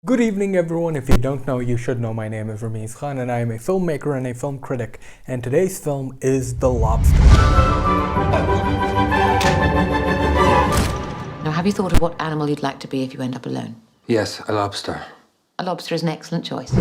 Good evening everyone. If you don't know, you should know. My name is Rameez and I am a filmmaker and a film critic, and today's film is The Lobster. Now, have you thought of what animal you'd like to be if you end up alone? Yes, a lobster. A lobster is an excellent choice.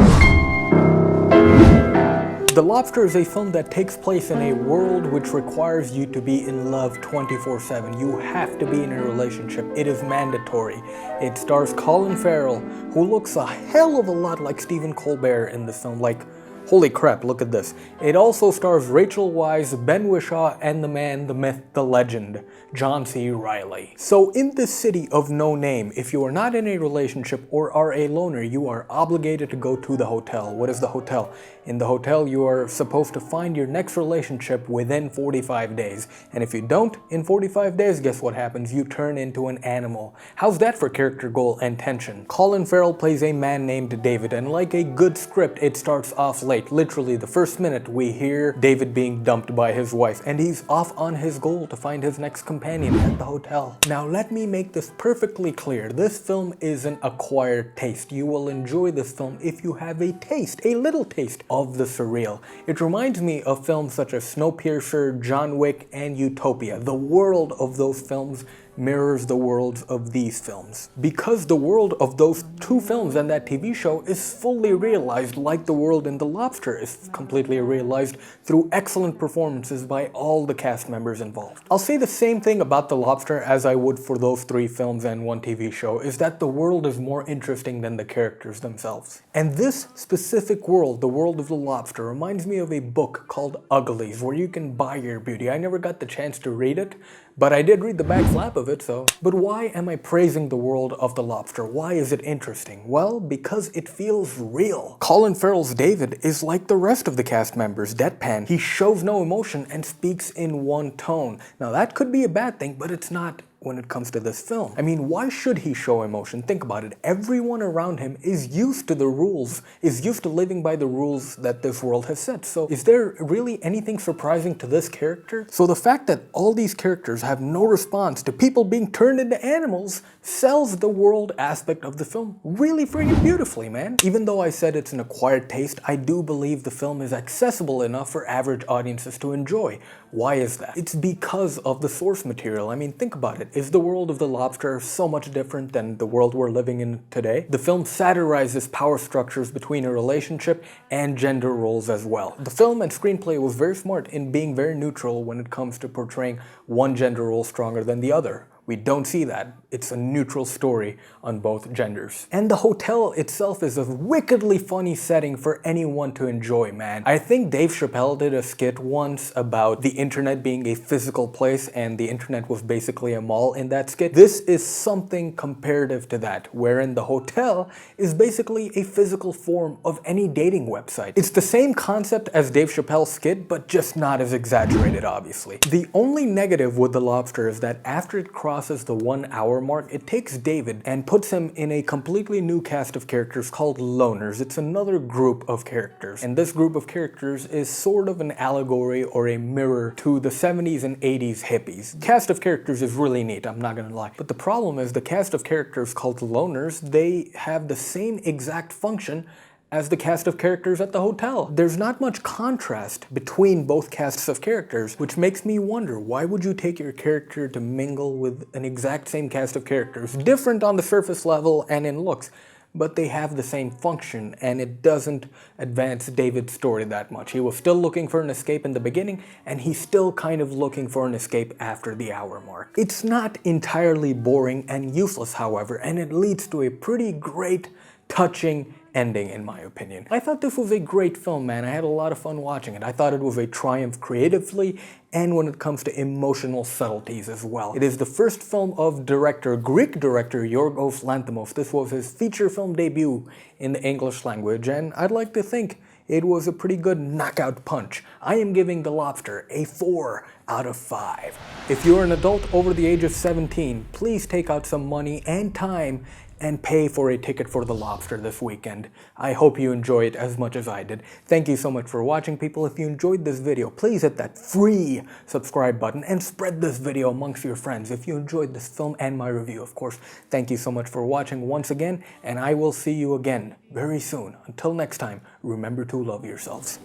The Lobster is a film that takes place in a world which requires you to be in love 24/7. You have to be in a relationship. It is mandatory. It stars Colin Farrell, who looks a hell of a lot like Stephen Colbert in this film. Like, holy crap, look at this. It also stars Rachel Weisz, Ben Whishaw, and the man, the myth, the legend, John C. Reilly. So in this city of no name, if you are not in a relationship or are a loner, you are obligated to go to the hotel. What is the hotel? In the hotel, you are supposed to find your next relationship within 45 days. And if you don't in 45 days, guess what happens? You turn into an animal. How's that for character goal and tension? Colin Farrell plays a man named David, and like a good script, it starts off late. Literally, the first minute we hear David being dumped by his wife, and he's off on his goal to find his next companion at the hotel. Now, let me make this perfectly clear. This film is an acquired taste. You will enjoy this film if you have a taste, a little taste of the surreal. It reminds me of films such as Snowpiercer, John Wick, and Utopia. The world of those films mirrors the worlds of these films, because the world of those two films and that TV show is fully realized, like the world in The Lobster is completely realized through excellent performances by all the cast members involved. I'll say the same thing about The Lobster as I would for those three films and one TV show, is that the world is more interesting than the characters themselves. And this specific world, the world of The Lobster, reminds me of a book called Uglies, where you can buy your beauty. I never got the chance to read it, but I did read the back flap of it, so. But why am I praising the world of The Lobster? Why is it interesting? Well, because it feels real. Colin Farrell's David is like the rest of the cast members, deadpan. He shows no emotion and speaks in one tone. Now that could be a bad thing, but it's not when it comes to this film. I mean, why should he show emotion? Think about it. Everyone around him is used to the rules, is used to living by the rules that this world has set. So is there really anything surprising to this character? So the fact that all these characters have no response to people being turned into animals sells the world aspect of the film really freaking beautifully, man. Even though I said it's an acquired taste, I do believe the film is accessible enough for average audiences to enjoy. Why is that? It's because of the source material. I mean, think about it. Is the world of The Lobster so much different than the world we're living in today? The film satirizes power structures between a relationship and gender roles as well. The film and screenplay was very smart in being very neutral when it comes to portraying one gender role stronger than the other. We don't see that. It's a neutral story on both genders. And the hotel itself is a wickedly funny setting for anyone to enjoy, man. I think Dave Chappelle did a skit once about the internet being a physical place, and the internet was basically a mall in that skit. This is something comparative to that, wherein the hotel is basically a physical form of any dating website. It's the same concept as Dave Chappelle's skit, but just not as exaggerated, obviously. The only negative with The Lobster is that after it crosses the 1 hour mark, it takes David and puts him in a completely new cast of characters called loners. It's another group of characters, and this group of characters is sort of an allegory or a mirror to the 70s and 80s hippies. The cast of characters is really neat, I'm not gonna lie. But the problem is the cast of characters called loners, they have the same exact function as the cast of characters at the hotel. There's not much contrast between both casts of characters, which makes me wonder, why would you take your character to mingle with an exact same cast of characters, different on the surface level and in looks, but they have the same function, and it doesn't advance David's story that much. He was still looking for an escape in the beginning, and he's still kind of looking for an escape after the hour mark. It's not entirely boring and useless, however, and it leads to a pretty great, touching ending, in my opinion. I thought this was a great film, man. I had a lot of fun watching it. I thought it was a triumph creatively and when it comes to emotional subtleties as well. It is the first film of Greek director Yorgos Lanthimos. This was his feature film debut in the English language, and I'd like to think it was a pretty good knockout punch. I am giving The Lobster a 4 out of 5. If you're an adult over the age of 17, please take out some money and time and pay for a ticket for the Lobster this weekend. I hope you enjoy it as much as I did. Thank you so much for watching, people. If you enjoyed this video, please hit that free subscribe button and spread this video amongst your friends. If you enjoyed this film and my review, of course. Thank you so much for watching once again, and I will see you again very soon. Until next time, remember to love yourselves.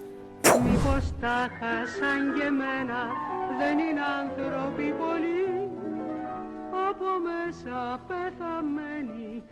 Μήπως τα χάσαν και εμένα, δεν είναι άνθρωποι πολλοί, από μέσα πεθαμένοι.